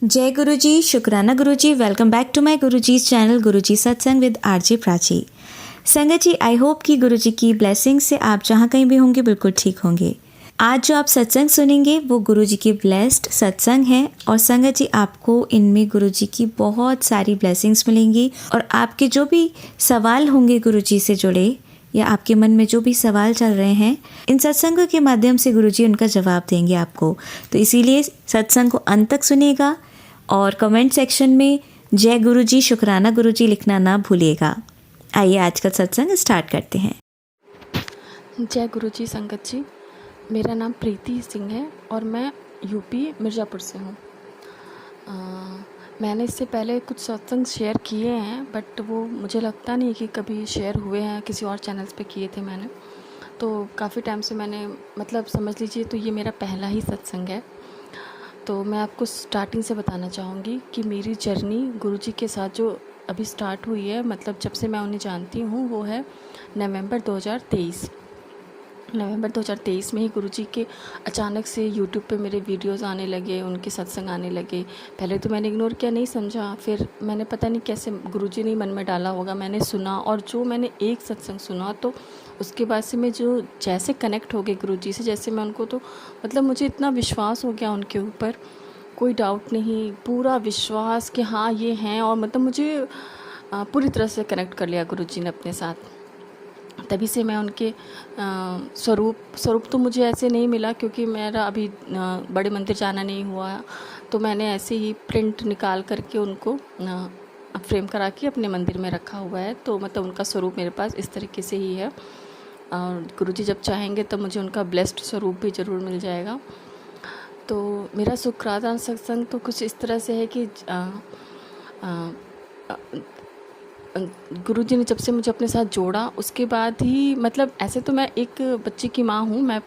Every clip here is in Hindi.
जय गुरुजी, शुक्राना Guruji. Welcome back to my Guruji's channel Guruji satsang with RJ Prachi. संगत जी, आई होप कि गुरुजी की ब्लेसिंग से आप जहाँ कहीं भी होंगे बिल्कुल ठीक होंगे। आज जो आप सत्संग सुनेंगे वो गुरुजी की ब्लेस्ड सत्संग है और संगत जी आपको इनमें गुरुजी की बहुत सारी ब्लेसिंग्स मिलेंगी और आपके जो भी सवाल होंगे गुरुजी से जुड़े या आपके मन में जो भी सवाल चल रहे हैं, इन सत्संगों के माध्यम से गुरुजी उनका जवाब देंगे आपको। तो इसीलिए सत्संग को अंत तक सुनिएगा और कमेंट सेक्शन में जय गुरुजी, शुक्राना गुरुजी लिखना ना भूलिएगा। आइए आज का सत्संग स्टार्ट करते हैं। जय गुरुजी संगत जी, मेरा नाम प्रीति सिंह है और मैं यूपी मिर्ज़ापुर से हूँ। मैंने इससे पहले कुछ सत्संग शेयर किए हैं बट वो मुझे लगता नहीं कि कभी शेयर हुए हैं, किसी और चैनल्स पे किए थे मैंने। तो काफ़ी टाइम से मैंने मतलब समझ लीजिए तो ये मेरा पहला ही सत्संग है। तो मैं आपको स्टार्टिंग से बताना चाहूँगी कि मेरी जर्नी गुरुजी के साथ जो अभी स्टार्ट हुई है, मतलब जब से मैं उन्हें जानती हूँ वो है नवंबर 2023 में ही गुरुजी के अचानक से यूट्यूब पे मेरे वीडियोस आने लगे, उनके सत्संग आने लगे। पहले तो मैंने इग्नोर किया, नहीं समझा, फिर मैंने पता नहीं कैसे गुरुजी ने मन में डाला होगा, मैंने सुना और जो मैंने एक सत्संग सुना तो उसके बाद से मैं जो जैसे कनेक्ट हो गई गुरुजी से, जैसे मैं उनको तो मतलब मुझे इतना विश्वास हो गया उनके ऊपर, कोई डाउट नहीं, पूरा विश्वास कि हाँ ये हैं। और मतलब मुझे पूरी तरह से कनेक्ट कर लिया गुरुजी ने अपने साथ। तभी से मैं उनके स्वरूप तो मुझे ऐसे नहीं मिला क्योंकि मेरा अभी बड़े मंदिर जाना नहीं हुआ, तो मैंने ऐसे ही प्रिंट निकाल करके उनको फ्रेम करा के अपने मंदिर में रखा हुआ है। तो मतलब उनका स्वरूप मेरे पास इस तरीके से ही है और गुरुजी जब चाहेंगे तब मुझे उनका ब्लेस्ड स्वरूप भी ज़रूर मिल जाएगा। तो मेरा शुक्राना सत्संग तो कुछ इस तरह से है कि गुरुजी ने जब से मुझे अपने साथ जोड़ा उसके बाद ही, मतलब ऐसे तो मैं एक बच्चे की माँ हूँ,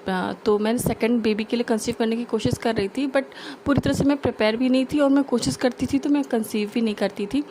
तो मैंने सेकंड बेबी के लिए कंसीव करने की कोशिश कर रही थी बट पूरी तरह से मैं प्रिपेयर भी नहीं थी और मैं कोशिश करती थी तो मैं कंसीव भी नहीं करती थी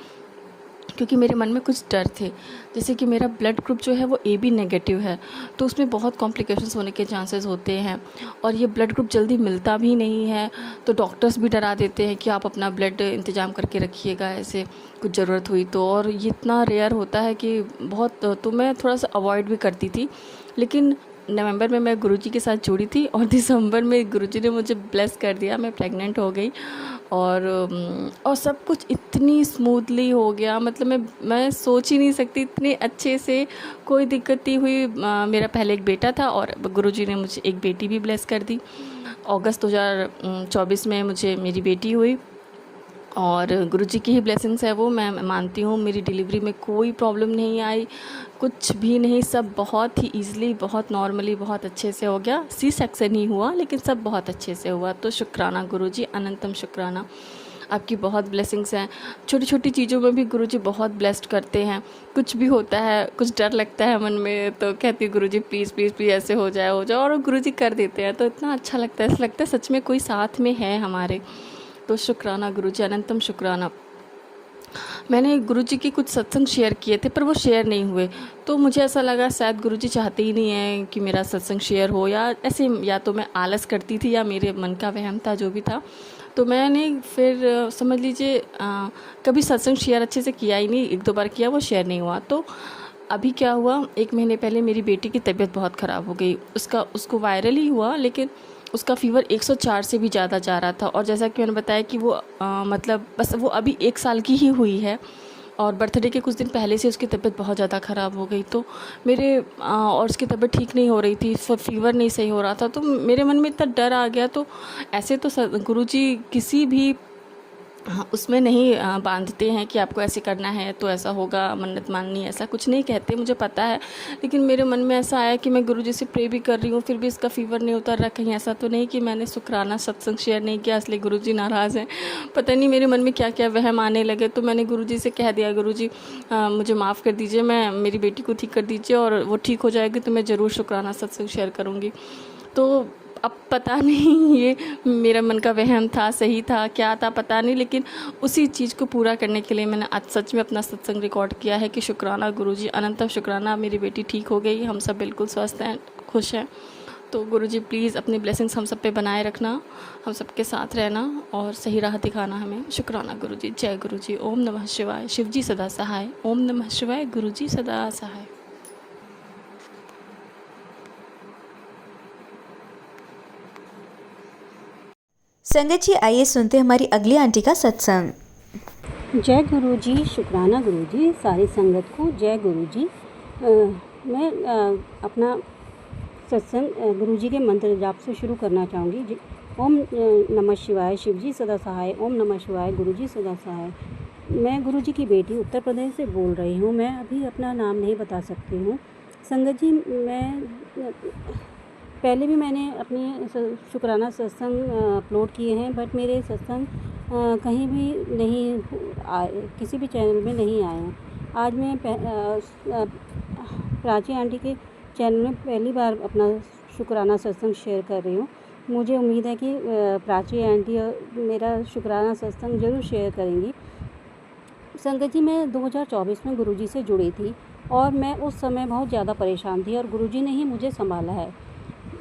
क्योंकि मेरे मन में कुछ डर थे। जैसे कि मेरा ब्लड ग्रुप जो है वो AB नेगेटिव है, तो उसमें बहुत कॉम्प्लिकेशंस होने के चांसेस होते हैं और ये ब्लड ग्रुप जल्दी मिलता भी नहीं है। तो डॉक्टर्स भी डरा देते हैं कि आप अपना ब्लड इंतज़ाम करके रखिएगा, ऐसे कुछ ज़रूरत हुई तो। और ये इतना रेयर होता है कि बहुत, तो मैं थोड़ा सा अवॉइड भी करती थी। लेकिन नवंबर में मैं गुरुजी के साथ जुड़ी थी और दिसंबर में गुरुजी ने मुझे ब्लेस कर दिया, मैं प्रेग्नेंट हो गई और सब कुछ इतनी स्मूथली हो गया, मतलब मैं सोच ही नहीं सकती, इतने अच्छे से कोई दिक्कत नहीं हुई। मेरा पहले एक बेटा था और गुरुजी ने मुझे एक बेटी भी ब्लेस कर दी। अगस्त 2024 में मुझे मेरी बेटी हुई और गुरुजी की ही ब्लेसिंग्स है वो, मैं मानती हूँ। मेरी डिलीवरी में कोई प्रॉब्लम नहीं आई, कुछ भी नहीं, सब बहुत ही ईज़िली, बहुत नॉर्मली, बहुत अच्छे से हो गया। सी सेक्शन ही हुआ लेकिन सब बहुत अच्छे से हुआ। तो शुक्राना गुरुजी, अनंतम शुक्राना, आपकी बहुत ब्लेसिंग्स हैं। छोटी छोटी चीज़ों में भी गुरुजी बहुत ब्लेस्ड करते हैं। कुछ भी होता है, कुछ डर लगता है मन में तो कहती है गुरुजी प्लीज़ प्लीज़ प्लीज़ ऐसे हो जाए और गुरुजी कर देते हैं, तो इतना अच्छा लगता है, ऐसा लगता है सच में कोई साथ में है हमारे। तो शुक्राना गुरुजी, अनंतम शुक्राना। मैंने गुरुजी के कुछ सत्संग शेयर किए थे पर वो शेयर नहीं हुए, तो मुझे ऐसा लगा शायद गुरुजी चाहते ही नहीं हैं कि मेरा सत्संग शेयर हो, या ऐसे, या तो मैं आलस करती थी या मेरे मन का वहम था, जो भी था। तो मैंने फिर समझ लीजिए कभी सत्संग शेयर अच्छे से किया ही नहीं, एक दो बार किया, वो शेयर नहीं हुआ। तो अभी क्या हुआ, 1 महीने पहले मेरी बेटी की तबीयत बहुत ख़राब हो गई। उसको वायरल ही हुआ लेकिन उसका फ़ीवर 104 से भी ज़्यादा जा रहा था और जैसा कि मैंने बताया कि वो मतलब बस वो अभी 1 साल की ही हुई है और बर्थडे के कुछ दिन पहले से उसकी तबीयत बहुत ज़्यादा ख़राब हो गई। तो और उसकी तबीयत ठीक नहीं हो रही थी, फ़ीवर नहीं सही हो रहा था, तो मेरे मन में इतना डर आ गया। तो ऐसे तो गुरुजी किसी भी उसमें नहीं बांधते हैं कि आपको ऐसे करना है तो ऐसा होगा, मन्नत माननी, ऐसा कुछ नहीं कहते, मुझे पता है। लेकिन मेरे मन में ऐसा आया कि मैं गुरुजी से प्रे भी कर रही हूँ फिर भी इसका फ़ीवर नहीं उतर रहा। कहीं ऐसा तो नहीं कि मैंने शुक्राना सत्संग शेयर नहीं किया इसलिए गुरुजी नाराज़ हैं। पता नहीं मेरे मन में क्या क्या वहम आने लगे। तो मैंने गुरुजी से कह दिया, गुरुजी मुझे माफ़ कर दीजिए, मैं मेरी बेटी को ठीक कर दीजिए और वो ठीक हो जाएगी तो मैं ज़रूर शुक्राना सत्संग शेयर करूँगी। तो अब पता नहीं ये मेरा मन का वहम था, सही था, क्या था पता नहीं, लेकिन उसी चीज़ को पूरा करने के लिए मैंने आज सच में अपना सत्संग रिकॉर्ड किया है कि शुक्राना गुरुजी, अनंत शुक्राना, मेरी बेटी ठीक हो गई, हम सब बिल्कुल स्वस्थ हैं, खुश हैं। तो गुरुजी प्लीज़ अपनी ब्लेसिंग्स हम सब पे बनाए रखना, हम सबके साथ रहना और सही राह दिखाना हमें। शुक्राना गुरुजी। जय गुरुजी। ओम नमः शिवाय। शिवजी सदा सहाय। ओम नमः शिवाय। गुरुजी सदा सहाय। संगत जी आइए सुनते हैं हमारी अगली आंटी का सत्संग। जय गुरु जी। शुक्राना गुरु जी। सारी संगत को जय गुरु जी। मैं अपना सत्संग गुरु जी के मंत्र जाप से शुरू करना चाहूँगी। ओम नमः शिवाय। शिवजी सदा सहाय। ओम नमः शिवाय। गुरु जी सदा सहाय। मैं गुरु जी की बेटी उत्तर प्रदेश से बोल रही हूँ। मैं अभी अपना नाम नहीं बता सकती हूँ। संगत जी, मैं पहले भी मैंने अपनी शुक्राना सत्संग अपलोड किए हैं, बट मेरे सत्संग कहीं भी नहीं आए, किसी भी चैनल में नहीं आए हैं। आज मैं प्राची आंटी के चैनल में पहली बार अपना शुक्राना सत्संग शेयर कर रही हूँ। मुझे उम्मीद है कि प्राची आंटी मेरा शुक्राना सत्संग ज़रूर शेयर करेंगी। संगत जी, मैं 2024 में गुरुजी से जुड़ी थी और मैं उस समय बहुत ज़्यादा परेशान थी और गुरुजी ने ही मुझे संभाला है।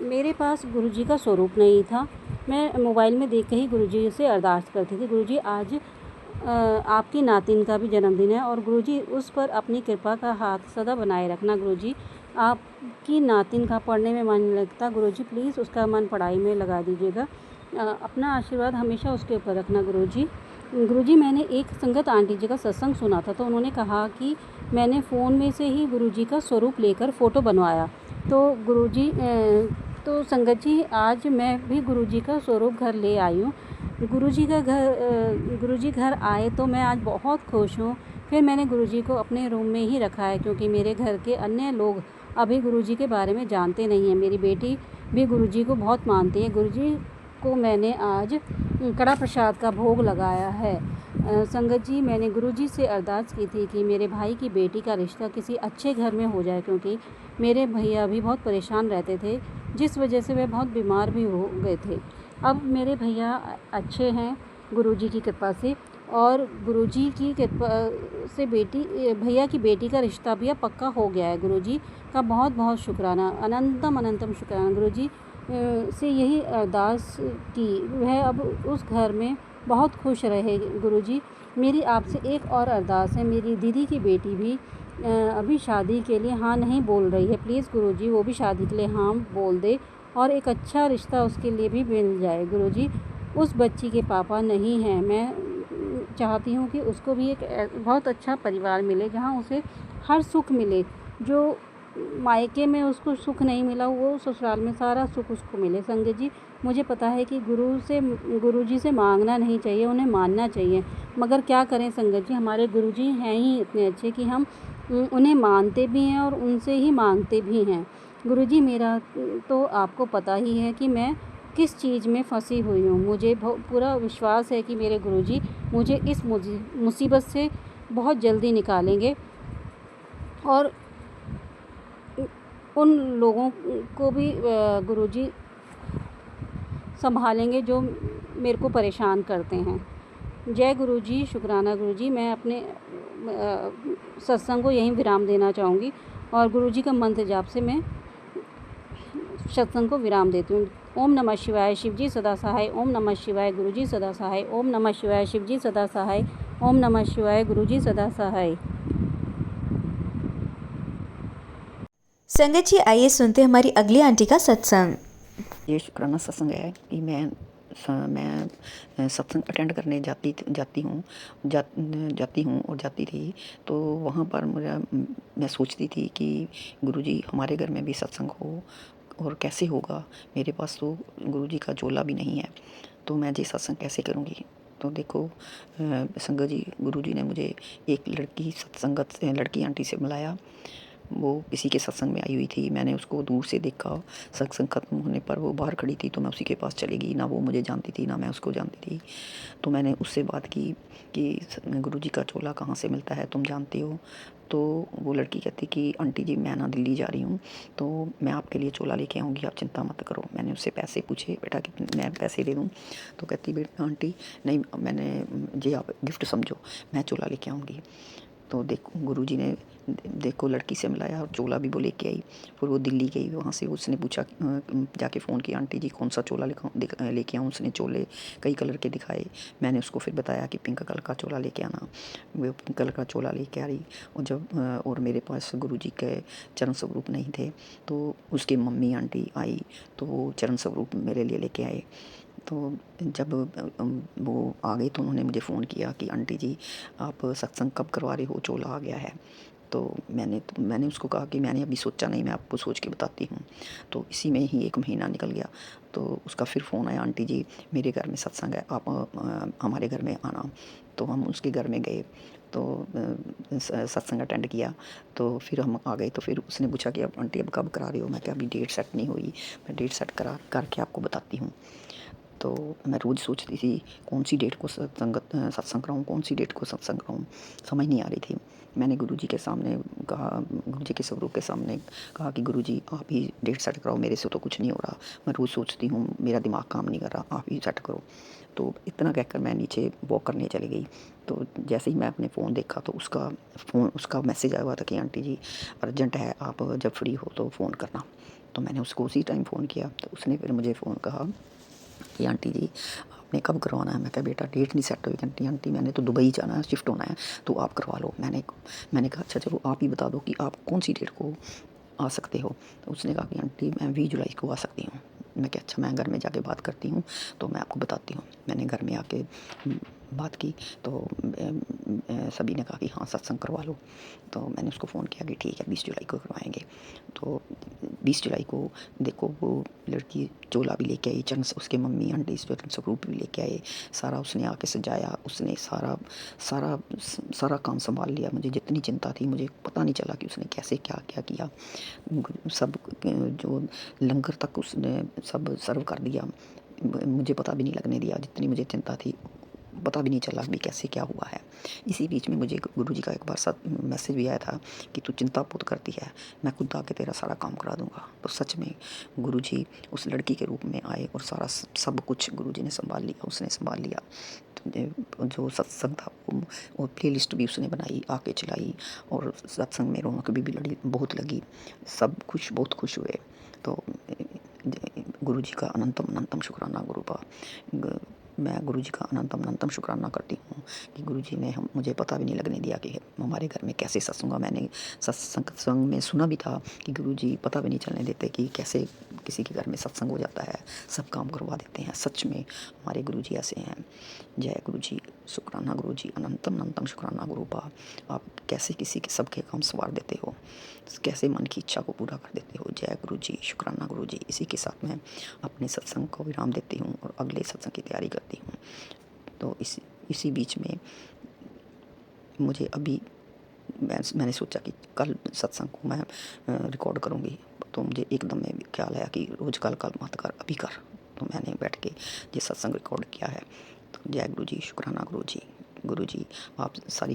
मेरे पास गुरुजी का स्वरूप नहीं था। मैं मोबाइल में देख के ही गुरुजी से अरदास करती थी, गुरुजी आज आपकी नातिन का भी जन्मदिन है और गुरुजी उस पर अपनी कृपा का हाथ सदा बनाए रखना। गुरुजी, आपकी नातिन का पढ़ने में मन लगता, गुरुजी प्लीज़ उसका मन पढ़ाई में लगा दीजिएगा। अपना आशीर्वाद हमेशा उसके ऊपर रखना गुरुजी। गुरुजी, मैंने एक संगत आंटी जी का सत्संग सुना था, तो उन्होंने कहा कि मैंने फ़ोन में से ही गुरुजी का स्वरूप लेकर फ़ोटो बनवाया। तो गुरुजी तो संगत जी, आज मैं भी गुरुजी का स्वरूप घर ले आई हूँ। गुरुजी घर आए तो मैं आज बहुत खुश हूँ। फिर मैंने गुरुजी को अपने रूम में ही रखा है, क्योंकि मेरे घर के अन्य लोग अभी गुरुजी के बारे में जानते नहीं हैं। मेरी बेटी भी गुरुजी को बहुत मानती है। गुरुजी को मैंने आज कड़ा प्रसाद का भोग लगाया है। संगत जी, मैंने गुरुजी से अरदास की थी कि मेरे भाई की बेटी का रिश्ता किसी अच्छे घर में हो जाए, क्योंकि मेरे भैया भी बहुत परेशान रहते थे, जिस वजह से वे बहुत बीमार भी हो गए थे। अब मेरे भैया अच्छे हैं गुरुजी की कृपा से, और गुरुजी की कृपा से भैया की बेटी का रिश्ता भी अब पक्का हो गया है। गुरुजी का बहुत बहुत शुक्राना, अनंतम अनंतम शुक्राना। गुरुजी से यही अरदास की वह अब उस घर में बहुत खुश रहे। गुरुजी, मेरी आपसे एक और अरदास है। मेरी दीदी की बेटी भी अभी शादी के लिए हाँ नहीं बोल रही है। प्लीज़ गुरुजी, वो भी शादी के लिए हाँ बोल दे और एक अच्छा रिश्ता उसके लिए भी मिल जाए। गुरुजी, उस बच्ची के पापा नहीं हैं। मैं चाहती हूँ कि उसको भी एक बहुत अच्छा परिवार मिले, जहाँ उसे हर सुख मिले। जो मायके में उसको सुख नहीं मिला, वो ससुराल में सारा सुख उसको मिले। संगत जी, मुझे पता है कि गुरुजी से मांगना नहीं चाहिए, उन्हें मानना चाहिए, मगर क्या करें संगत जी, हमारे गुरुजी हैं ही इतने अच्छे कि हम उन्हें मानते भी हैं और उनसे ही मांगते भी हैं। गुरुजी, मेरा तो आपको पता ही है कि मैं किस चीज़ में फंसी हुई हूँ। मुझे पूरा विश्वास है कि मेरे गुरुजी मुझे इस मुसीबत से बहुत जल्दी निकालेंगे और उन लोगों को भी गुरुजी संभालेंगे जो मेरे को परेशान करते हैं। जय गुरुजी। शुक्राना गुरुजी। मैं अपने सत्संग को यहीं विराम देना चाहूँगी और गुरुजी का मंत्र जाप से मैं सत्संग को विराम देती हूँ। ओम नमः शिवाय। शिवजी सदा सहाय। ओम नमः शिवाय। गुरुजी सदा सहाय। ओम नमः शिवाय। शिवजी सदा सहाय। ओम नमः शिवाय। गुरुजी सदा सहाय। संगत जी आइए सुनते हैं हमारी अगली आंटी का सत्संग। ये शुक्राना सत्संग है कि मैं सत्संग अटेंड करने जाती हूँ और जाती थी। तो वहाँ पर मैं सोचती थी कि गुरुजी हमारे घर में भी सत्संग हो और कैसे होगा। मेरे पास तो गुरुजी का झोला भी नहीं है, तो मैं जी सत्संग कैसे करूँगी। तो देखो संगत जी, गुरुजी ने मुझे एक लड़की आंटी से मिलाया। वो किसी के सत्संग में आई हुई थी। मैंने उसको दूर से देखा। सत्संग ख़त्म होने पर वो बाहर खड़ी थी, तो मैं उसी के पास चली गई। ना वो मुझे जानती थी, ना मैं उसको जानती थी। तो मैंने उससे बात की कि गुरुजी का चोला कहाँ से मिलता है, तुम जानते हो? तो वो लड़की कहती कि आंटी जी, मैं ना दिल्ली जा रही हूँ, तो मैं आपके लिए चोला लेके आऊँगी, आप चिंता मत करो। मैंने उससे पैसे पूछे, बेटा कितने मैं पैसे दे दूँ? तो कहती बेटा आंटी नहीं, मैंने जी आप गिफ्ट समझो, मैं चोला लेके आऊँगी। तो देखो गुरुजी ने देखो लड़की से मिलाया और चोला भी वो लेके आई। फिर वो दिल्ली गई, वहाँ से उसने पूछा जाके फ़ोन किया, आंटी जी कौन सा चोला लेके आऊँ। उसने चोले कई कलर के दिखाए। मैंने उसको फिर बताया कि पिंक कलर का चोला लेके आना। वो पिंक कलर का चोला लेके आ रही। और जब और मेरे पास गुरुजी के चरण स्वरूप नहीं थे, तो उसकी मम्मी आंटी आई तो वो चरण स्वरूप मेरे लिए लेके आए। तो जब वो आ गई तो उन्होंने मुझे फ़ोन किया कि आंटी जी आप सत्संग कब करवा रहे हो, चोला आ गया है। तो मैंने उसको कहा कि मैंने अभी सोचा नहीं, मैं आपको सोच के बताती हूँ। तो इसी में ही 1 महीना निकल गया। तो उसका फिर फ़ोन आया, आंटी जी मेरे घर में सत्संग है, आप हमारे घर में आना। तो हम उसके घर में गए, तो सत्संग अटेंड किया। तो फिर हम आ गए। तो फिर उसने पूछा कि अब आंटी अब कब करा रही हो। मैं कहा अभी डेट सेट नहीं हुई, मैं डेट सेट करके आपको बताती हूँ। तो मैं रोज़ सोचती थी कौन सी डेट को सत्संग कराऊँ, कौन सी डेट को सत्संग कराऊँ, समझ नहीं आ रही थी। मैंने गुरुजी के सामने कहा, गुरुजी के स्वरूप के सामने कहा कि गुरुजी आप ही डेट सेट कराओ, मेरे से तो कुछ नहीं हो रहा। मैं रोज़ सोचती हूँ, मेरा दिमाग काम नहीं कर रहा, आप ही सेट करो। तो इतना कहकर मैं नीचे वॉक करने चली गई। तो जैसे ही मैं अपने फ़ोन देखा तो उसका मैसेज आया हुआ था कि आंटी जी अर्जेंट है, आप जब फ्री हो तो फ़ोन करना। तो मैंने उसको उसी टाइम फ़ोन किया। तो उसने फिर मुझे फ़ोन कहा कि आंटी जी आपने कब करवाना है। मैं कहा बेटा डेट नहीं सेट हुई। आंटी मैंने तो दुबई जाना है, शिफ्ट होना है, तो आप करवा लो। मैंने कहा अच्छा चलो आप ही बता दो कि आप कौन सी डेट को आ सकते हो। तो उसने कहा कि आंटी मैं 20 जुलाई को आ सकती हूँ। मैं कहा अच्छा मैं घर में जाके बात करती हूँ तो मैं आपको बताती हूँ। मैंने घर में आके बात की तो सभी ने कहा कि हाँ सत्संग करवा लो। तो मैंने उसको फ़ोन किया कि ठीक है 20 जुलाई को करवाएंगे। तो 20 जुलाई को देखो वो लड़की चोला भी लेके आई, चंद उसके मम्मी आंटी चरण स्वरूप भी लेके आए। सारा उसने आके सजाया, उसने सारा काम संभाल लिया। मुझे जितनी चिंता थी मुझे पता नहीं चला कि उसने कैसे क्या क्या किया। सब जो लंगर तक उसने सब सर्व कर दिया। मुझे पता भी नहीं लगने दिया, जितनी मुझे चिंता थी पता भी नहीं चला कि कैसे क्या हुआ है। इसी बीच में मुझे गुरुजी का एक बार मैसेज भी आया था कि तू चिंता बहुत करती है, मैं खुद आके तेरा सारा काम करा दूंगा। तो सच में गुरुजी उस लड़की के रूप में आए और सारा सब कुछ गुरुजी ने संभाल लिया, उसने संभाल लिया। तो जो सत्संग था वो प्ले लिस्ट भी उसने बनाई, आके चलाई और सत्संग में रौनक भी बहुत लगी। सब बहुत खुश हुए। तो गुरुजी का अनंतम अनंतम शुक्राना गुरुपा। मैं गुरुजी का अनंतम अनंतम शुक्राना करती हूँ कि गुरुजी ने मुझे पता भी नहीं लगने दिया कि हमारे घर में कैसे सत्संग हुआ। मैंने सत्संग में सुना भी था कि गुरुजी पता भी नहीं चलने देते कि कैसे किसी के घर में सत्संग हो जाता है, सब काम करवा देते हैं। सच में हमारे गुरुजी ऐसे हैं। जय गुरुजी, शुक्राना गुरुजी, अनंतम अनंतम शुक्राना गुरुपा। आप कैसे किसी के सबके काम संवार देते हो, कैसे मन की इच्छा को पूरा कर देते हो। जय गुरुजी, शुक्राना गुरुजी। इसी के साथ मैं अपने सत्संग को विराम देती हूँ और अगले सत्संग की तैयारी करती हूँ। तो इसी बीच में मुझे अभी मैंने सोचा कि कल सत्संग को मैं रिकॉर्ड करूँगी। तो मुझे एकदम में ख्याल आया कि रोज़ कल मत कर, अभी कर। तो मैंने बैठ के ये सत्संग रिकॉर्ड किया है। तो जय गुरुजी, शुक्राना गुरुजी। गुरुजी आप सारी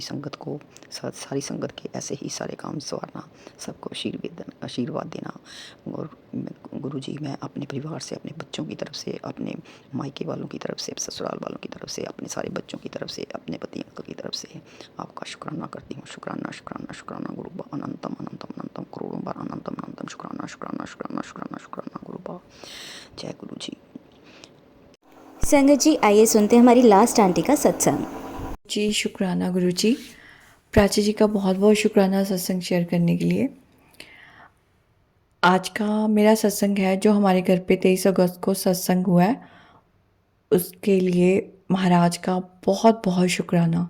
संगत के ऐसे ही सारे काम संवारना, सबको आशीर्वाद देना। और गुरुजी मैं अपने परिवार से, अपने बच्चों की तरफ से, अपने मायके वालों की तरफ से, ससुराल वालों की तरफ से, अपने सारे बच्चों की तरफ से, अपने पति अंकल की तरफ से आपका शुक्राना करती हूँ। शुक्राना शुक्राना शुक्राना गुरुबा। अनंतम अनंतम अनंतम करोड़ों बार अनंतम अनंतम शुक्राना शुक्राना शुक्राना शुक्राना शुक्राना गुरुबा। जय गुरु जी। संगत जी आइए सुनते हैं हमारी लास्ट आंटी का सत्संग। जी शुक्राना गुरु जी। प्राची जी का बहुत बहुत शुक्राना सत्संग शेयर करने के लिए। आज का मेरा सत्संग है जो हमारे घर पे 23 अगस्त को सत्संग हुआ है, उसके लिए महाराज का बहुत बहुत शुक्राना।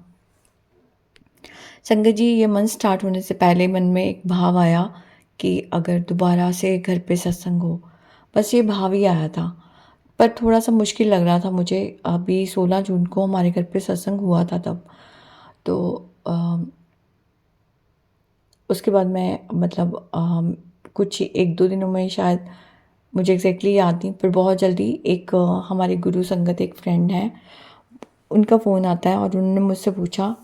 संगत जी ये मंथ स्टार्ट होने से पहले मन में एक भाव आया कि अगर दोबारा से घर पे सत्संग हो, बस ये भाव ही आया था। पर थोड़ा सा मुश्किल लग रहा था मुझे। अभी 16 जून को हमारे घर पे सत्संग हुआ था तब तो उसके बाद मैं कुछ 1-2 दिनों में शायद, मुझे एग्जैक्टली याद नहीं, पर बहुत जल्दी एक हमारे गुरु संगत एक फ्रेंड है, उनका फ़ोन आता है और उन्होंने मुझसे पूछा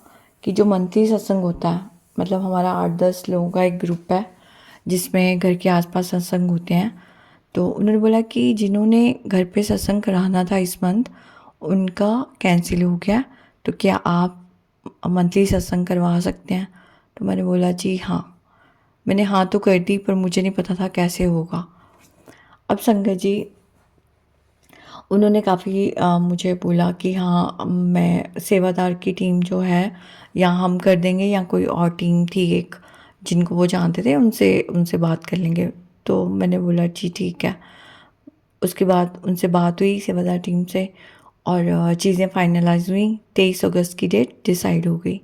कि जो मंथली सत्संग होता है, मतलब हमारा 8-10 लोगों का एक ग्रुप है जिसमें घर के आसपास सत्संग होते हैं, तो उन्होंने बोला कि जिन्होंने घर पे सत्संग कराना था इस मंथ उनका कैंसिल हो गया, तो क्या आप मंथली सत्संग करवा सकते हैं। तो मैंने बोला जी हाँ। मैंने हाँ तो कर दी पर मुझे नहीं पता था कैसे होगा। अब संगत जी उन्होंने काफ़ी मुझे बोला कि हाँ मैं सेवादार की टीम जो है या हम कर देंगे या कोई और टीम थी एक जिनको वो जानते थे उनसे उनसे बात कर लेंगे। तो मैंने बोला जी ठीक है। उसके बाद उनसे बात हुई सेवादार टीम से और चीज़ें फाइनलाइज हुई। 23 अगस्त की डेट डिसाइड हो गई।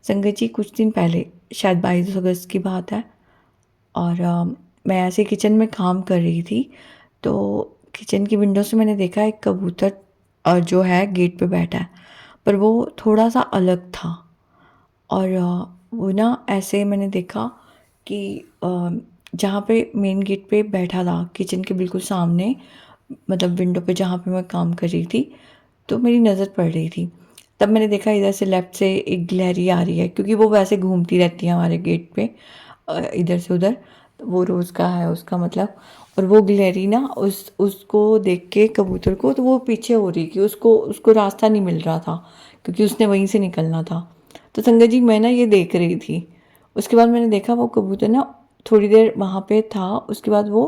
संगत जी कुछ दिन पहले शायद 22 अगस्त की बात है और मैं ऐसे किचन में काम कर रही थी तो किचन की विंडो से मैंने देखा एक कबूतर जो है गेट पे बैठा है पर वो थोड़ा सा अलग था और वो ना ऐसे मैंने देखा कि जहाँ पे मेन गेट पे बैठा था किचन के बिल्कुल सामने मतलब विंडो पे जहाँ पे मैं काम कर रही थी तो मेरी नज़र पड़ रही थी। तब मैंने देखा इधर से लेफ़्ट से एक गिलहरी आ रही है क्योंकि वो वैसे घूमती रहती है हमारे गेट पे इधर से उधर। तो वो रोज़ का है उसका मतलब। और वो गिलहरी ना उसको देख के कबूतर को तो वो पीछे हो रही कि उसको उसको रास्ता नहीं मिल रहा था क्योंकि उसने वहीं से निकलना था। तो संगत जी मैं ना ये देख रही थी। उसके बाद मैंने देखा वो कबूतर ना थोड़ी देर वहाँ पे था। उसके बाद वो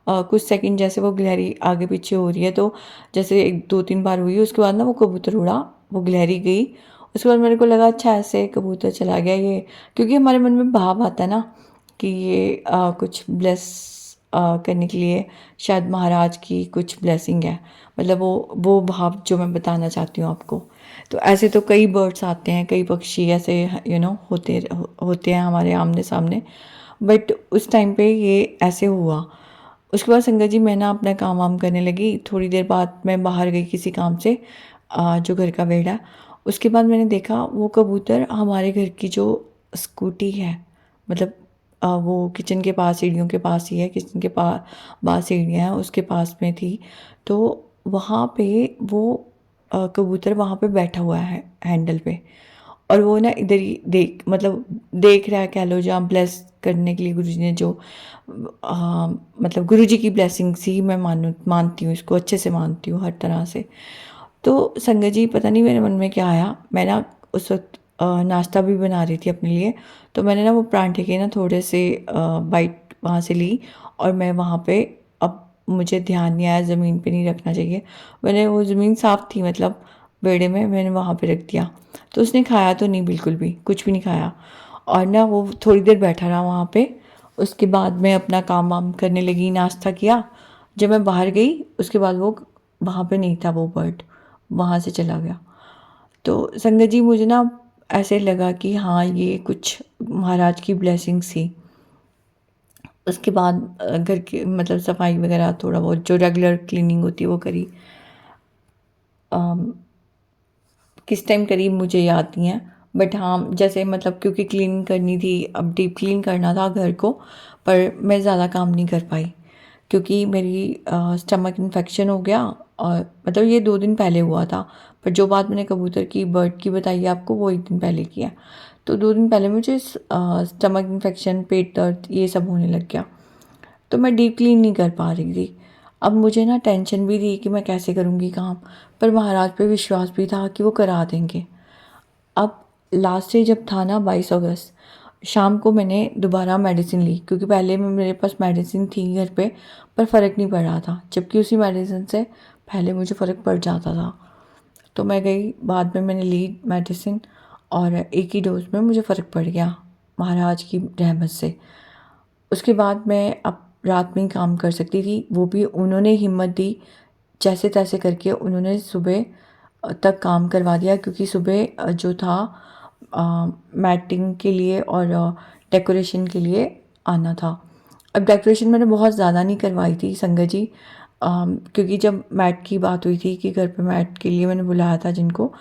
कुछ सेकंड जैसे वो गिलहरी आगे पीछे हो रही है तो जैसे 1-2-3 बार हुई उसके बाद ना वो कबूतर उड़ा, वो गिलहरी गई। उसके बाद मेरे को लगा अच्छा ऐसे कबूतर चला गया ये, क्योंकि हमारे मन में भाव आता है ना कि ये कुछ ब्लेस करने के लिए शायद महाराज की कुछ ब्लेसिंग है। मतलब वो भाव जो मैं बताना चाहती हूँ आपको। तो ऐसे तो कई बर्ड्स आते हैं, कई पक्षी ऐसे होते हैं हमारे आमने सामने, बट उस टाइम पे ये ऐसे हुआ। उसके बाद संगत जी मैं ना अपना काम वाम करने लगी। थोड़ी देर बाद मैं बाहर गई किसी काम से जो घर का वेड़ा। उसके बाद मैंने देखा वो कबूतर हमारे घर की जो स्कूटी है मतलब वो किचन के पास सीढ़ियों के पास ही है, किचन के पास सीढ़ियाँ हैं उसके पास में थी। तो वहाँ पे वो कबूतर वहाँ पे बैठा हुआ है हैंडल पे और वो ना इधर ही देख रहा है कह लो, जहाँ ब्लेस करने के लिए गुरुजी ने जो मतलब गुरुजी की ब्लेसिंग्स ही मैं मानती हूँ, इसको अच्छे से मानती हूँ हर तरह से। तो संगत जी पता नहीं मेरे मन में क्या आया, मैं ना उस वक्त नाश्ता भी बना रही थी अपने लिए। तो मैंने ना वो परांठे के ना थोड़े से बाइट वहाँ से ली और मैं वहाँ पे, अब मुझे ध्यान नहीं आया ज़मीन पे नहीं रखना चाहिए, मैंने वो ज़मीन साफ़ थी मतलब बेड़े में, मैंने वहाँ पे रख दिया। तो उसने खाया तो नहीं, बिल्कुल भी कुछ भी नहीं खाया और ना वो थोड़ी देर बैठा रहा वहाँ पे। उसके बाद मैं अपना काम वाम करने लगी, नाश्ता किया। जब मैं बाहर गई उसके बाद वो वहाँ पे नहीं था, वो बर्ड वहाँ से चला गया। तो संगत जी मुझे ना ऐसे लगा कि हाँ ये कुछ महाराज की ब्लेसिंग्स थी। उसके बाद घर की मतलब सफाई वगैरह थोड़ा बहुत जो रेगुलर क्लीनिंग होती है वो करी। किस टाइम करी मुझे याद नहीं है, बट हाँ जैसे मतलब क्योंकि क्लीन करनी थी, अब डीप क्लीन करना था घर को, पर मैं ज़्यादा काम नहीं कर पाई क्योंकि मेरी स्टमक इन्फेक्शन हो गया। और मतलब ये 2 दिन पहले हुआ था, पर जो बात मैंने कबूतर की बर्ड की बताई है आपको वो 1 दिन पहले की है। तो 2 दिन पहले मुझे स्टमक इन्फेक्शन, पेट दर्द ये सब होने लग गया। तो मैं डीप क्लीन नहीं कर पा रही थी। अब मुझे ना टेंशन भी थी कि मैं कैसे करूँगी काम, पर महाराज पे विश्वास भी था कि वो करा देंगे। अब लास्ट डे जब था ना 22 अगस्त, शाम को मैंने दोबारा मेडिसिन ली क्योंकि पहले में मेरे पास मेडिसिन थी घर पे, पर फ़र्क नहीं पड़ रहा था, जबकि उसी मेडिसिन से पहले मुझे फ़र्क पड़ जाता था। तो मैं गई, बाद में मैंने ली मेडिसिन और एक ही डोज में मुझे फ़र्क पड़ गया महाराज की रहमत से। उसके बाद मैं अब रात में ही काम कर सकती थी, वो भी उन्होंने हिम्मत दी, जैसे तैसे करके उन्होंने सुबह तक काम करवा दिया क्योंकि सुबह जो था मैटिंग के लिए और डेकोरेशन के लिए आना था। अब डेकोरेशन मैंने बहुत ज़्यादा नहीं करवाई थी संगत जी, क्योंकि जब मैट की बात हुई थी कि घर पे मैट के लिए मैंने बुलाया था जिनको,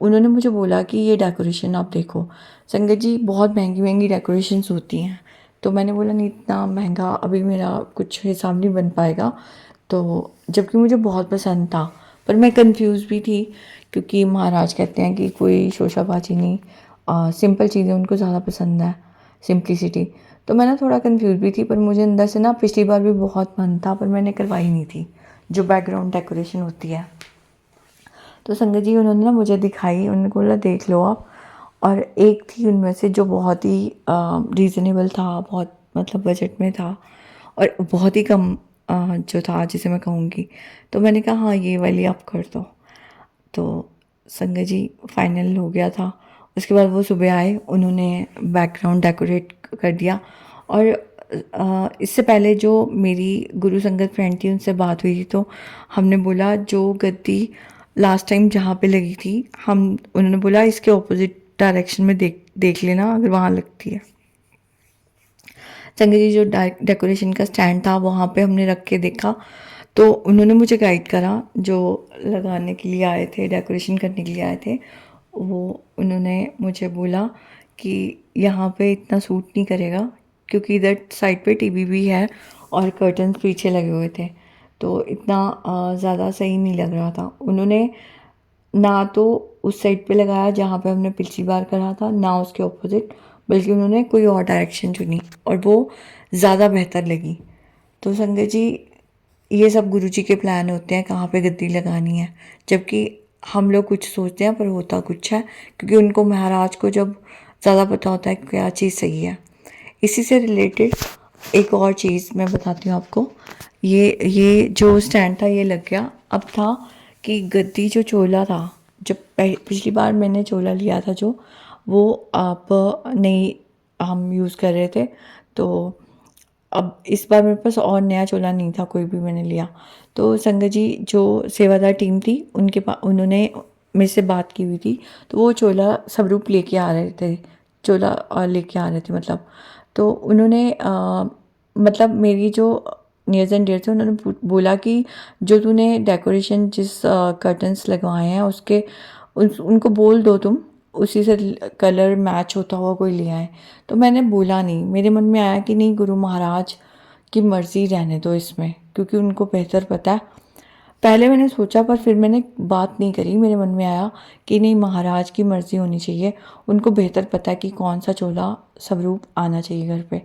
उन्होंने मुझे बोला कि ये डेकोरेशन आप देखो। संगत जी बहुत महंगी महंगी डेकोरेशंस होती हैं, तो मैंने बोला नहीं इतना महंगा अभी मेरा कुछ हिसाब नहीं बन पाएगा। तो जबकि मुझे बहुत पसंद था, पर मैं कंफ्यूज भी थी क्योंकि महाराज कहते हैं कि कोई शोशाबाजी नहीं, सिंपल चीज़ें उनको ज़्यादा पसंद है, सिंप्लिसिटी। तो मैं ना थोड़ा कंफ्यूज भी थी, पर मुझे अंदर से ना पिछली बार भी बहुत मन था, पर मैंने करवाई नहीं थी जो बैकग्राउंड डेकोरेशन होती है। तो संगत जी उन्होंने ना मुझे दिखाई, उन्होंने बोला देख लो आप। और एक थी उनमें से जो बहुत ही रीज़नेबल था, बहुत मतलब बजट में था और बहुत ही कम जो था जिसे मैं कहूँगी। तो मैंने कहा हाँ ये वाली आप कर दो। तो संगत जी फाइनल हो गया था। उसके बाद वो सुबह आए, उन्होंने बैकग्राउंड डेकोरेट कर दिया। और इससे पहले जो मेरी गुरु संगत फ्रेंड थी उनसे बात हुई थी, तो हमने बोला जो गद्दी लास्ट टाइम जहाँ पे लगी थी, हम उन्होंने बोला इसके ऑपोजिट डायरेक्शन में देख देख लेना अगर वहाँ लगती है। संगत जी जो डेकोरेशन का स्टैंड था वहाँ पे हमने रख के देखा, तो उन्होंने मुझे गाइड करा, जो लगाने के लिए आए थे, डेकोरेशन करने के लिए आए थे, वो उन्होंने मुझे बोला कि यहाँ पे इतना सूट नहीं करेगा क्योंकि इधर साइड पे टीवी भी है और कर्टन्स पीछे लगे हुए थे, तो इतना ज़्यादा सही नहीं लग रहा था। उन्होंने ना तो उस साइड पे लगाया जहाँ पे हमने पिछली बार करा था, ना उसके ऑपोजिट, बल्कि उन्होंने कोई और डायरेक्शन चुनी और वो ज़्यादा बेहतर लगी। तो संगत जी ये सब गुरुजी के प्लान होते हैं कहाँ पे गद्दी लगानी है, जबकि हम लोग कुछ सोचते हैं पर होता कुछ है, क्योंकि उनको महाराज को जब ज़्यादा पता होता है क्या चीज़ सही है। इसी से रिलेटेड एक और चीज़ मैं बताती हूँ आपको। ये जो स्टैंड था ये लग गया। अब था कि गद्दी जो चोला था, जब पिछली बार मैंने चोला लिया था जो, वो आप नहीं हम यूज़ कर रहे थे, तो अब इस बार मेरे पास और नया चोला नहीं था कोई भी मैंने लिया। तो संगत जी जो सेवादार टीम थी उनके पास, उन्होंने मेरे से बात की हुई थी, तो वो चोला स्वरूप लेके आ रहे थे, चोला लेके आ रहे थे मतलब। तो उन्होंने मतलब मेरी जो नियर्स एंड डियर थे उन्होंने बोला कि जो तूने डेकोरेशन जिस कर्टन्स लगवाए हैं उसके उनको बोल दो तुम उसी से कलर मैच होता हुआ कोई ले आए। तो मैंने बोला नहीं, मेरे मन में आया कि नहीं गुरु महाराज की मर्ज़ी रहने दो इसमें, क्योंकि उनको बेहतर पता है। पहले मैंने सोचा पर फिर मैंने बात नहीं करी, मेरे मन में आया कि नहीं महाराज की मर्ज़ी होनी चाहिए, उनको बेहतर पता है कि कौन सा चोला स्वरूप आना चाहिए घर पे।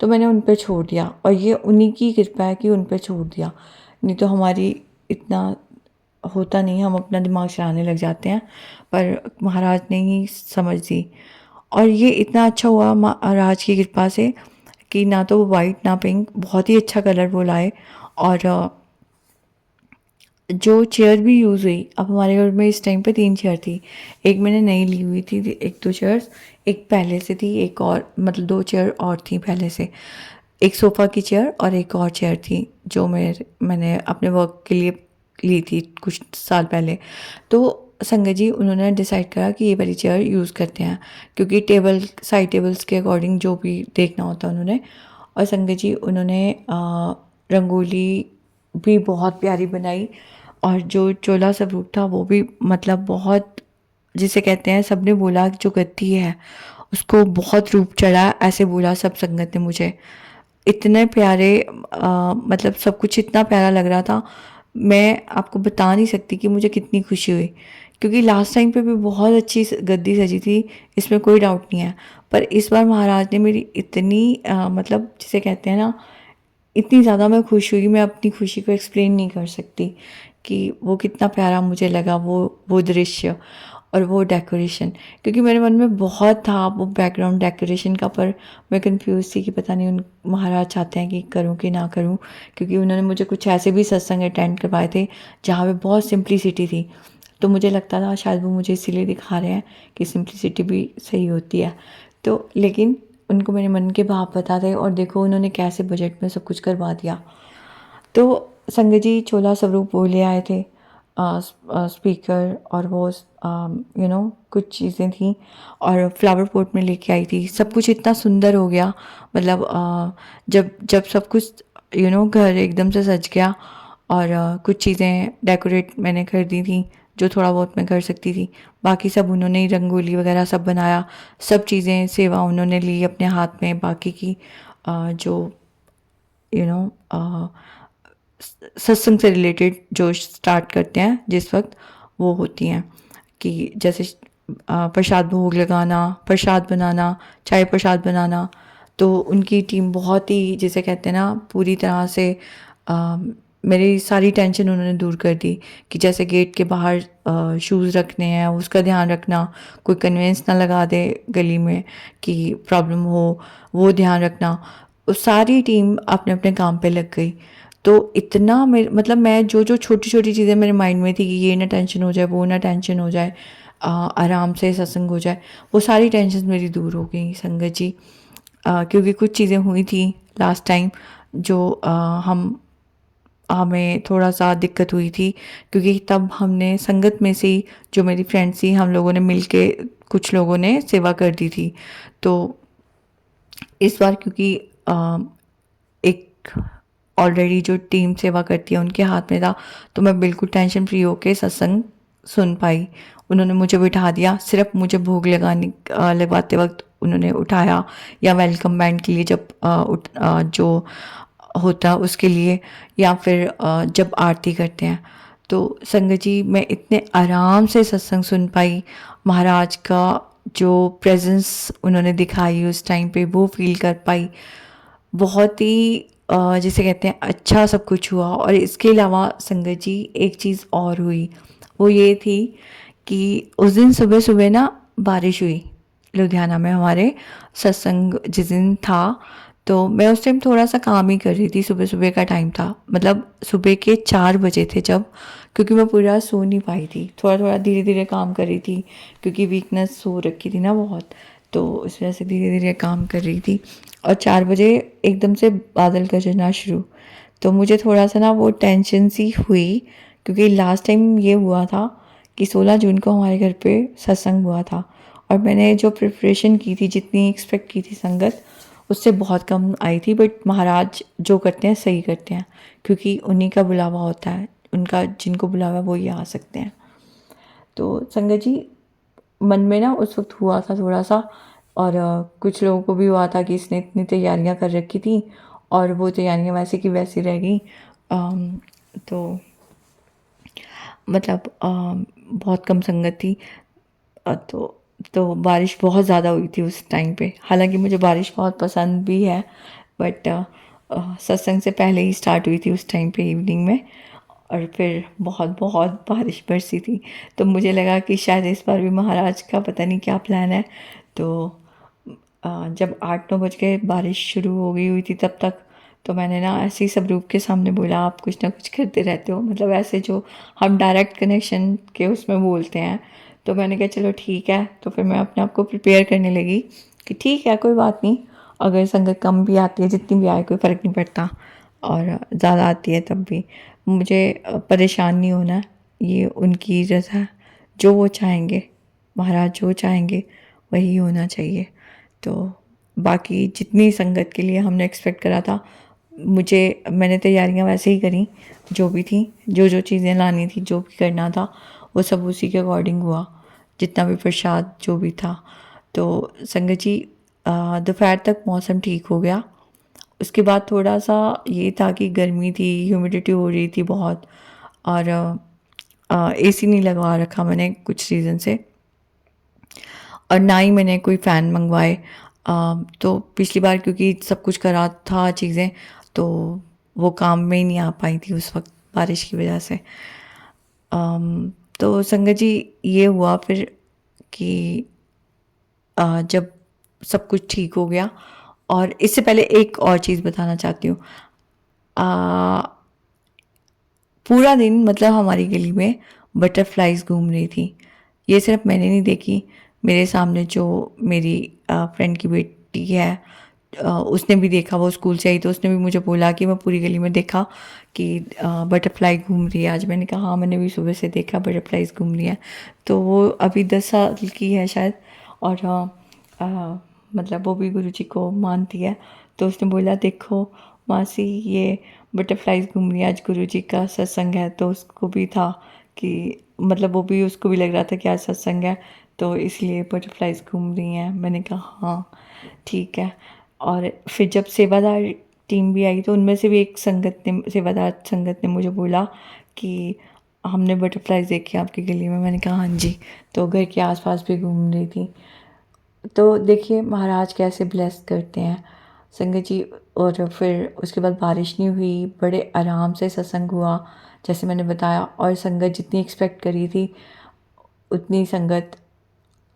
तो मैंने उन पे छोड़ दिया और ये उन्हीं की कृपा है कि उन पे छोड़ दिया, नहीं तो हमारी इतना होता नहीं, हम अपना दिमाग चलाने लग जाते हैं, पर महाराज ने ही समझ दी। और ये इतना अच्छा हुआ महाराज की कृपा से कि ना तो वाइट ना पिंक, बहुत ही अच्छा कलर वो लाए। और जो चेयर भी यूज़ हुई, अब हमारे घर में इस टाइम पे 3 चेयर थी, एक मैंने नई ली हुई थी, एक 2 चेयर्स, एक पहले से थी, एक और मतलब 2 चेयर और थी पहले से, एक सोफ़ा की चेयर और एक और चेयर थी जो मैंने अपने वर्क के लिए ली थी कुछ साल पहले। तो संगत जी उन्होंने डिसाइड करा कि ये वाली चेयर यूज़ करते हैं, क्योंकि टेबल साइड टेबल्स के अकॉर्डिंग जो भी देखना होता है उन्होंने। और संगत जी उन्होंने रंगोली भी बहुत प्यारी बनाई, और जो चोला स्वरूप था वो भी मतलब बहुत, जिसे कहते हैं, सबने बोला जो गद्दी है उसको बहुत रूप चढ़ा, ऐसे बोला सब संगत ने मुझे। इतने प्यारे मतलब सब कुछ इतना प्यारा लग रहा था, मैं आपको बता नहीं सकती कि मुझे कितनी खुशी हुई, क्योंकि लास्ट टाइम पे भी बहुत अच्छी गद्दी सजी थी, इसमें कोई डाउट नहीं है। पर इस बार महाराज ने मेरी इतनी मतलब जिसे कहते हैं ना, इतनी ज़्यादा मैं खुश हुई, मैं अपनी खुशी को एक्सप्लेन नहीं कर सकती कि वो कितना प्यारा मुझे लगा वो दृश्य और वो डेकोरेशन, क्योंकि मेरे मन में बहुत था वो बैकग्राउंड डेकोरेशन का, पर मैं कंफ्यूज थी कि पता नहीं उन महाराज चाहते हैं कि करूं कि ना करूं, क्योंकि उन्होंने मुझे कुछ ऐसे भी सत्संग अटेंड करवाए थे जहाँ पे बहुत सिंप्लिसिटी थी, तो मुझे लगता था शायद वो मुझे इसीलिए दिखा रहे हैं कि सिंप्लिसिटी भी सही होती है। तो लेकिन उनको मेरे मन के भाव पता थे, और देखो उन्होंने कैसे बजट में सब कुछ करवा दिया। तो संगत जी चोला स्वरूप वो ले आए थे, स्पीकर और वो कुछ चीज़ें थी, और फ्लावर पॉट में लेके आई थी। सब कुछ इतना सुंदर हो गया, मतलब जब जब सब कुछ घर एकदम से सज गया, और कुछ चीज़ें डेकोरेट मैंने कर दी थी जो थोड़ा बहुत मैं कर सकती थी, बाकी सब उन्होंने ही रंगोली वगैरह सब बनाया, सब चीज़ें सेवा उन्होंने ली अपने हाथ में, बाकी की जो यू नो सत्संग से रिलेटेड जो स्टार्ट करते हैं जिस वक्त, वो होती हैं कि जैसे प्रसाद भोग लगाना, प्रसाद बनाना, चाय प्रसाद बनाना। तो उनकी टीम बहुत ही, जिसे कहते हैं ना, पूरी तरह से मेरी सारी टेंशन उन्होंने दूर कर दी कि जैसे गेट के बाहर शूज़ रखने हैं उसका ध्यान रखना, कोई कन्वेंस ना लगा दे गली में कि प्रॉब्लम हो, वो ध्यान रखना। सारी टीम अपने अपने काम पे लग गई। तो इतना मेरे मतलब मैं जो जो छोटी छोटी चीज़ें मेरे माइंड में थी कि ये ना टेंशन हो जाए, वो ना टेंशन हो जाए, आराम से सत्संग हो जाए, वो सारी टेंशन मेरी दूर हो गई संगत जी। क्योंकि कुछ चीज़ें हुई थी लास्ट टाइम जो हमें थोड़ा सा दिक्कत हुई थी, क्योंकि तब हमने संगत में से ही जो मेरी फ्रेंड्स थी हम लोगों ने मिल के कुछ लोगों ने सेवा कर दी थी। तो इस बार क्योंकि एक ऑलरेडी जो टीम सेवा करती है उनके हाथ में था, तो मैं बिल्कुल टेंशन फ्री होके सत्संग सुन पाई। उन्होंने मुझे बिठा दिया, सिर्फ मुझे भोग लगवाते वक्त उन्होंने उठाया, या वेलकम बैंड के लिए जब जो होता उसके लिए, या फिर जब आरती करते हैं। तो संगत जी मैं इतने आराम से सत्संग सुन पाई, महाराज का जो प्रेजेंस उन्होंने दिखाई उस टाइम पे वो फील कर पाई। बहुत ही जिसे कहते हैं अच्छा सब कुछ हुआ। और इसके अलावा संगत जी एक चीज़ और हुई, वो ये थी कि उस दिन सुबह सुबह ना बारिश हुई लुधियाना में हमारे। सत्संग जिस दिन था तो मैं उस टाइम थोड़ा सा काम ही कर रही थी, सुबह सुबह का टाइम था, मतलब सुबह के 4 बजे थे जब, क्योंकि मैं पूरा सो नहीं पाई थी, थोड़ा थोड़ा धीरे धीरे काम कर रही थी क्योंकि वीकनेस हो रखी थी ना बहुत, तो इस वजह से धीरे धीरे काम कर रही थी। और 4 बजे एकदम से बादल गरजना शुरू, तो मुझे थोड़ा सा ना वो टेंशन सी हुई, क्योंकि लास्ट टाइम ये हुआ था कि 16 जून को हमारे घर पे सत्संग हुआ था, और मैंने जो प्रिपरेशन की थी, जितनी एक्सपेक्ट की थी संगत, उससे बहुत कम आई थी। बट महाराज जो करते हैं सही करते हैं, क्योंकि उन्हीं का बुलावा होता है, उनका जिनको बुलावा वो ही आ सकते हैं। तो संगत जी मन में ना उस वक्त हुआ था थोड़ा सा, और कुछ लोगों को भी हुआ था कि इसने इतनी तैयारियां कर रखी थी और वो तैयारियां वैसे की वैसी रह गई। तो मतलब बहुत कम संगत थी। तो बारिश बहुत ज़्यादा हुई थी उस टाइम पे। हालांकि मुझे बारिश बहुत पसंद भी है, बट सत्संग से पहले ही स्टार्ट हुई थी उस टाइम पे इवनिंग में, और फिर बहुत बहुत बारिश बरसी थी। तो मुझे लगा कि शायद इस बार भी महाराज का पता नहीं क्या प्लान है। तो जब 8-9 बज के बारिश शुरू हो गई हुई थी तब तक, तो मैंने ना ऐसे ही सब ग्रुप के सामने बोला, आप कुछ ना कुछ करते रहते हो, मतलब ऐसे जो हम डायरेक्ट कनेक्शन के उसमें बोलते हैं। तो मैंने कहा चलो ठीक है। तो फिर मैं अपने आप को प्रिपेयर करने लगी कि ठीक है कोई बात नहीं, अगर संगत कम भी आती है, जितनी भी आए कोई फ़र्क नहीं पड़ता, और ज़्यादा आती है तब भी मुझे परेशान नहीं होना, ये उनकी रज़ा, जो वो चाहेंगे, महाराज जो चाहेंगे वही होना चाहिए। तो बाकी जितनी संगत के लिए हमने एक्सपेक्ट करा था, मैंने तैयारियां वैसे ही करी, जो भी थी, जो जो चीज़ें लानी थी, जो भी करना था, वो सब उसी के अकॉर्डिंग हुआ, जितना भी प्रसाद जो भी था। तो संगत जी दोपहर तक मौसम ठीक हो गया। उसके बाद थोड़ा सा ये था कि गर्मी थी, ह्यूमिडिटी हो रही थी बहुत, और एसी नहीं लगवा रखा मैंने कुछ रीज़न से, और ना ही मैंने कोई फ़ैन मंगवाए। तो पिछली बार क्योंकि सब कुछ करा था चीज़ें, तो वो काम में ही नहीं आ पाई थी उस वक्त बारिश की वजह से। तो संगत जी ये हुआ फिर कि जब सब कुछ ठीक हो गया, और इससे पहले एक और चीज़ बताना चाहती हूँ। पूरा दिन मतलब हमारी गली में बटरफ्लाइज घूम रही थी। ये सिर्फ मैंने नहीं देखी, मेरे सामने जो मेरी फ्रेंड की बेटी है, उसने भी देखा। वो स्कूल से आई तो उसने भी मुझे बोला कि मैं पूरी गली में देखा कि बटरफ्लाई घूम रही है आज। मैंने कहा हाँ मैंने भी सुबह से देखा बटरफ्लाइज घूम रही हैं। तो वो अभी 10 साल की है शायद, और मतलब वो भी गुरुजी को मानती है। तो उसने बोला देखो मासी ये बटरफ्लाइज घूम रही है, आज गुरुजी का सत्संग है। तो उसको भी था कि मतलब उसको भी लग रहा था कि आज सत्संग है, तो इसलिए बटरफ्लाइज घूम रही हैं। मैंने कहा हाँ ठीक है। और फिर जब सेवादार टीम भी आई तो उनमें से भी एक सेवादार संगत ने मुझे बोला कि हमने बटरफ्लाइज देखी आपकी गली में। मैंने कहा हाँ जी। तो घर के आसपास भी घूम रही थी। तो देखिए महाराज कैसे ब्लेस करते हैं। संगत जी। और फिर उसके बाद बारिश नहीं हुई, बड़े आराम से सत्संग हुआ जैसे मैंने बताया, और संगत जितनी एक्सपेक्ट करी थी उतनी संगत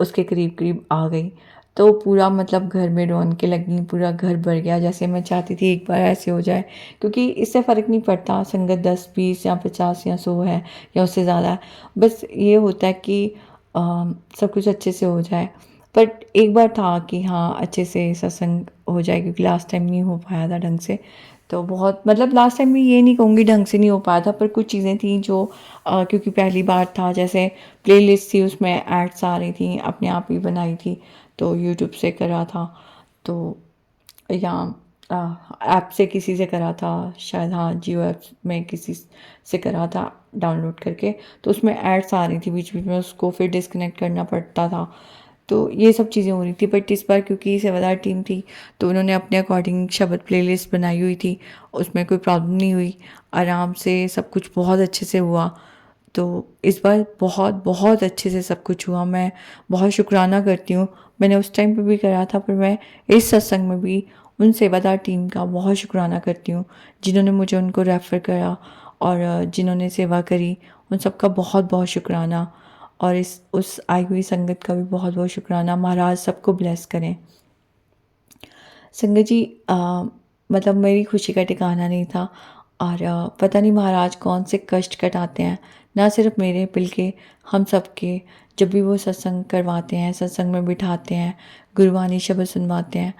उसके करीब करीब आ गई। तो पूरा मतलब घर में रौनकें लगी, पूरा घर भर गया। जैसे मैं चाहती थी एक बार ऐसे हो जाए, क्योंकि इससे फ़र्क नहीं पड़ता संगत 10 20 या 50 या 100 है या उससे ज़्यादा है, बस ये होता है कि सब कुछ अच्छे से हो जाए। बट एक बार था कि हाँ अच्छे से सत्संग हो जाए, क्योंकि लास्ट टाइम नहीं हो पाया था ढंग से। तो बहुत मतलब लास्ट टाइम में ये नहीं कहूँगी ढंग से नहीं हो पाया था, पर कुछ चीज़ें थी जो क्योंकि पहली बार था, जैसे प्लेलिस्ट थी उसमें एड्स आ रही थी, अपने आप ही बनाई थी, तो यूट्यूब से करा था, तो या ऐप से किसी से करा था शायद, हाँ जियो ऐप में किसी से करा था डाउनलोड करके, तो उसमें एड्स आ रही थी बीच बीच में, उसको फिर डिस्कनेक्ट करना पड़ता था। तो ये सब चीज़ें हो रही थी। बट इस बार क्योंकि सेवादार टीम थी तो उन्होंने अपने अकॉर्डिंग शब्द प्लेलिस्ट बनाई हुई थी, उसमें कोई प्रॉब्लम नहीं हुई, आराम से सब कुछ बहुत अच्छे से हुआ। तो इस बार बहुत बहुत अच्छे से सब कुछ हुआ। मैं बहुत शुक्राना करती हूँ, मैंने उस टाइम पे भी करा था, पर मैं इस सत्संग में भी उन सेवादार टीम का बहुत शुक्राना करती हूँ जिन्होंने मुझे उनको रेफ़र करा और जिन्होंने सेवा करी, उन सबका बहुत बहुत शुक्राना। और इस उस आई हुई संगत का भी बहुत बहुत शुक्राना। महाराज सबको ब्लेस करें। संगत जी मतलब मेरी खुशी का ठिकाना नहीं था, और पता नहीं महाराज कौन से कष्ट कटाते हैं, ना सिर्फ मेरे बल्कि हम सब के। जब भी वो सत्संग करवाते हैं, सत्संग में बिठाते हैं, गुरबानी शब्द सुनवाते हैं,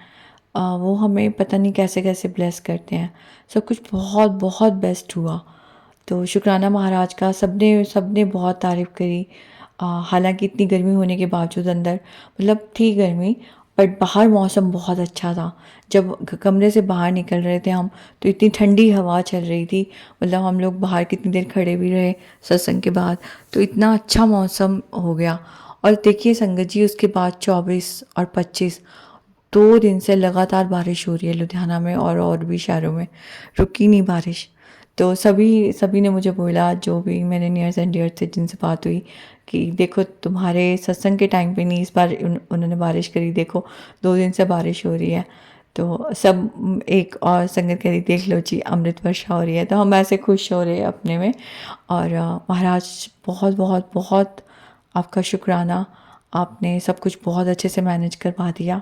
वो हमें पता नहीं कैसे कैसे ब्लेस करते हैं। सब कुछ बहुत बहुत बेस्ट हुआ। तो शुक्राना महाराज का। सबने सबने बहुत तारीफ़ करी। हालांकि इतनी गर्मी होने के बावजूद अंदर मतलब थी गर्मी, बट बाहर मौसम बहुत अच्छा था। जब कमरे से बाहर निकल रहे थे हम, तो इतनी ठंडी हवा चल रही थी, मतलब हम लोग बाहर कितनी देर खड़े भी रहे सत्संग के बाद, तो इतना अच्छा मौसम हो गया। और देखिए संगत जी, उसके बाद 24 और 25 2 दिन से लगातार बारिश हो रही है लुधियाना में और भी शहरों में, रुकी नहीं बारिश। तो सभी सभी ने मुझे बोला, जो भी मेरे नियर्स एंड डियर्स थे जिनसे बात हुई, कि देखो तुम्हारे सत्संग के टाइम पे नहीं, इस बार उन्होंने बारिश करी, देखो 2 दिन से बारिश हो रही है। तो सब एक और संगत कह रही, देख लो जी अमृत वर्षा हो रही है। तो हम ऐसे खुश हो रहे हैं अपने में। और महाराज बहुत बहुत बहुत आपका शुक्राना, आपने सब कुछ बहुत अच्छे से मैनेज करवा दिया।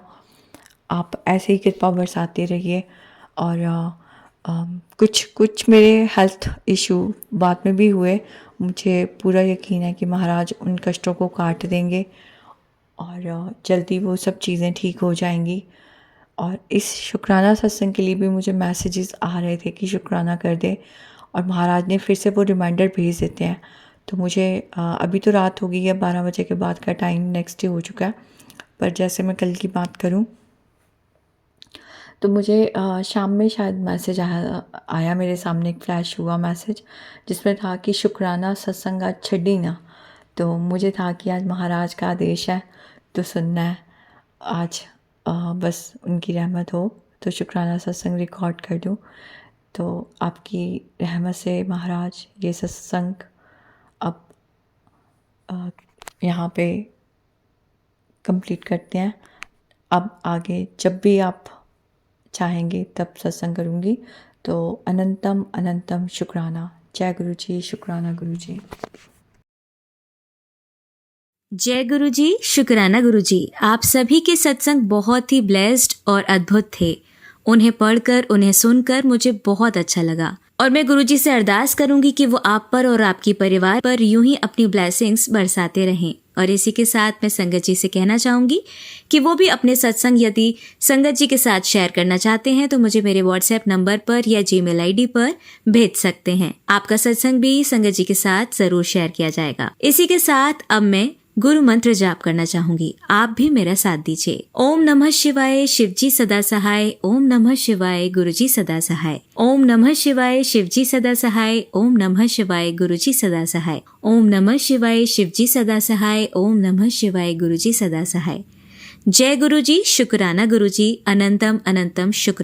आप ऐसे ही कृपा बरसाते रहिए। और कुछ मेरे हेल्थ इशू बाद में भी हुए, मुझे पूरा यकीन है कि महाराज उन कष्टों को काट देंगे और जल्दी वो सब चीज़ें ठीक हो जाएंगी। और इस शुक्राना सत्संग के लिए भी मुझे मैसेजेस आ रहे थे कि शुक्राना कर दे, और महाराज ने फिर से वो रिमाइंडर भेज देते हैं। तो मुझे अभी तो रात हो गई है, 12 बजे के बाद का टाइम नेक्स्ट डे हो चुका है, पर जैसे मैं कल की बात करूं तो मुझे शाम में शायद मैसेज आया मेरे सामने, एक फ्लैश हुआ मैसेज जिसमें था कि शुक्राना सत्संग आज छड़ी ना। तो मुझे था कि आज महाराज का आदेश है तो सुनना है आज, बस उनकी रहमत हो तो शुक्राना सत्संग रिकॉर्ड कर दूँ। तो आपकी रहमत से महाराज ये सत्संग अब यहाँ पे कंप्लीट करते हैं। अब आगे जब भी आप चाहेंगे तब सत्संग करूँगी। तो अनंतम अनंतम शुक्राना। जय गुरु जी। शुक्राना गुरु जी। जय गुरु जी। शुक्राना गुरु जी। आप सभी के सत्संग बहुत ही ब्लेस्ड और अद्भुत थे। उन्हें पढ़कर, उन्हें सुनकर मुझे बहुत अच्छा लगा, और मैं गुरु जी से अरदास करूंगी कि वो आप पर और आपकी परिवार पर यूं ही अपनी ब्लेसिंग्स बरसाते रहें। और इसी के साथ मैं संगत जी से कहना चाहूंगी कि वो भी अपने सत्संग यदि संगत जी के साथ शेयर करना चाहते हैं तो मुझे मेरे व्हाट्सएप नंबर पर या जीमेल आईडी पर भेज सकते हैं। आपका सत्संग भी संगत जी के साथ जरूर शेयर किया जाएगा। इसी के साथ अब मैं गुरु मंत्र जाप करना चाहूंगी, आप भी मेरा साथ दीजिए। ओम नमः शिवाय, शिवजी सदा सहाय। ओम नमः शिवाय, गुरुजी सदा सहाय। ओम नमः शिवाय, शिवजी सदा सहाय। ओम नमः शिवाय, गुरुजी सदा सहाय। ओम नमः शिवाय, शिवजी सदा सहाय। ओम नमः शिवाय, गुरुजी सदा सहाय। जय गुरु जी। शुक्राना गुरु जी। अनंतम अनंतम शुक्र।